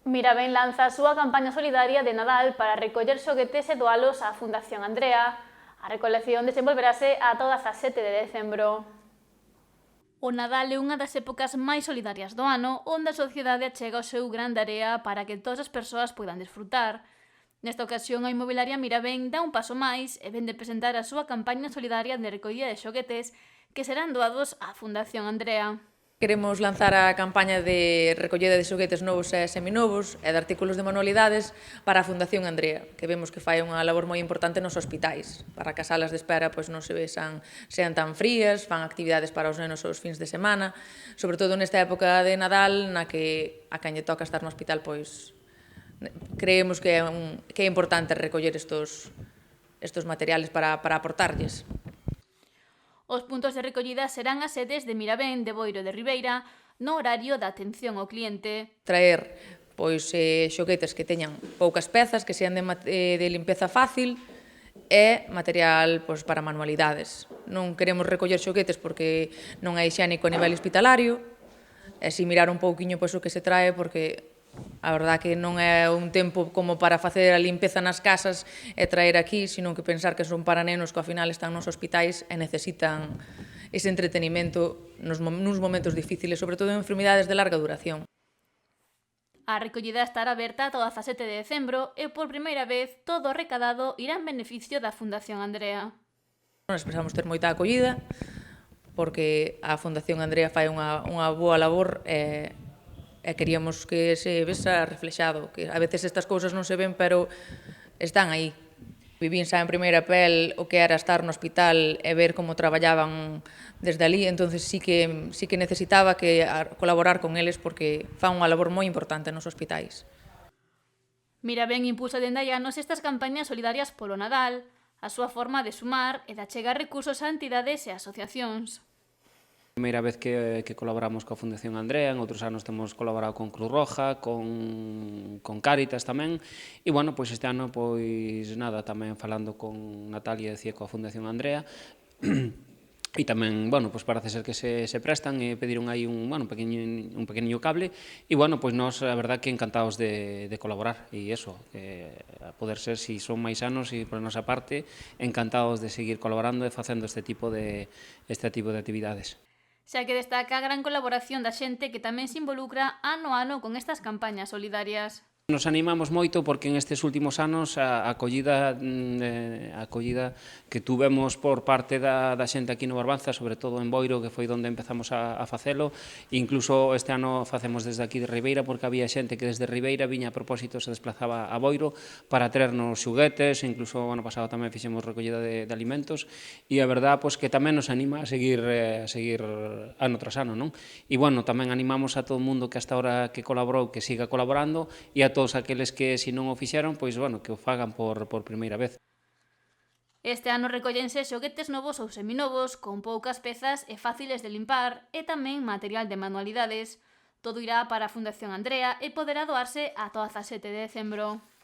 Miraben lanza a súa campaña solidaria de Nadal para recoller xoguetes e doalos á Fundación Andrea. A recolección desenvolverase ata o 17 de decembro. O Nadal é unha das épocas máis solidarias do ano, onde a sociedade achega o seu gran de area para que todas as persoas poidan desfrutar. Nesta ocasión, a inmobiliaria Miraben dá un paso máis e ven de presentar a súa campaña solidaria de recollida de xoguetes que serán doados á Fundación Andrea. Queremos lanzar a campaña de recollida de xoguetes novos e seminovos e de artículos de manualidades para a Fundación Andrea, que vemos que fai unha labor moi importante nos hospitais, para que as salas de espera non sean tan frías, fan actividades para os nenos os fins de semana, sobre todo nesta época de Nadal, na que a quen lle toca estar no hospital, creemos que é importante recoller estos materiales para aportarlles. Os puntos de recollida serán as sedes de Miraben, de Boiro de Ribeira, no horario da atención ao cliente. Traer xoguetes que teñan poucas pezas, que sean de limpeza fácil e material para manualidades. Non queremos recoller xoguetes porque non é hixiénico a nivel hospitalario, e si mirar un pouquiño o que se trae, porque a verdad que non é un tempo como para facer a limpeza nas casas e traer aquí, sino que pensar que son para nenos que ao final están nos hospitais e necesitan ese entretenimento nuns momentos difíciles, sobre todo en enfermidades de larga duración. A recollida estará aberta ata o 17 de decembro e por primeira vez todo o recadado irá en beneficio da Fundación Andrea. Nós pensamos ter moita acollida porque a Fundación Andrea fai unha boa labor e queríamos que se vesa reflexado, que a veces estas cousas non se ven, pero están aí. Vivín xa en primeira pel o que era estar no hospital e ver como traballaban desde ali, entonces sí que necesitaba colaborar con eles porque fan unha labor moi importante nos hospitais. Miraben impulsa dende hai anos estas campañas solidarias polo Nadal, a súa forma de sumar e de achegar recursos a entidades e asociacións. Primeira vez que colaboramos coa Fundación Andrea, en outros anos temos colaborado con Cruz Roja, con Cáritas tamén, e, bueno, pois este ano, tamén falando con Natalia, decía, coa Fundación Andrea, e tamén, bueno, pois parece ser que se prestan e pediron aí un pequeniño cable, e, bueno, pois nós, a verdad, que encantados de colaborar, e eso, a poder ser, si son máis anos e por a nosa parte, encantados de seguir colaborando e facendo este tipo de actividades. Xa que destaca a gran colaboración da xente que tamén se involucra ano a ano con estas campañas solidarias. Nos animamos moito porque en estes últimos anos a acollida que tuvemos por parte da xente aquí no Barbanza, sobre todo en Boiro, que foi onde empezamos a facelo, incluso este ano facemos desde aquí de Ribeira, porque había xente que desde Ribeira viña a propósito, se desplazaba a Boiro para traernos xuguetes, incluso o ano pasado tamén fixemos recollida de alimentos, e a verdad que tamén nos anima a seguir ano tras ano, non? E, bueno, tamén animamos a todo o mundo que hasta ahora que colaborou, que siga colaborando, e a todos aqueles que, se non o fixeron, pois, bueno, que o fagan por primeira vez. Este ano recóllense xoguetes novos ou seminovos, con poucas pezas e fáciles de limpar, e tamén material de manualidades. Todo irá para a Fundación Andrea e poderá doarse ata o 17 de decembro.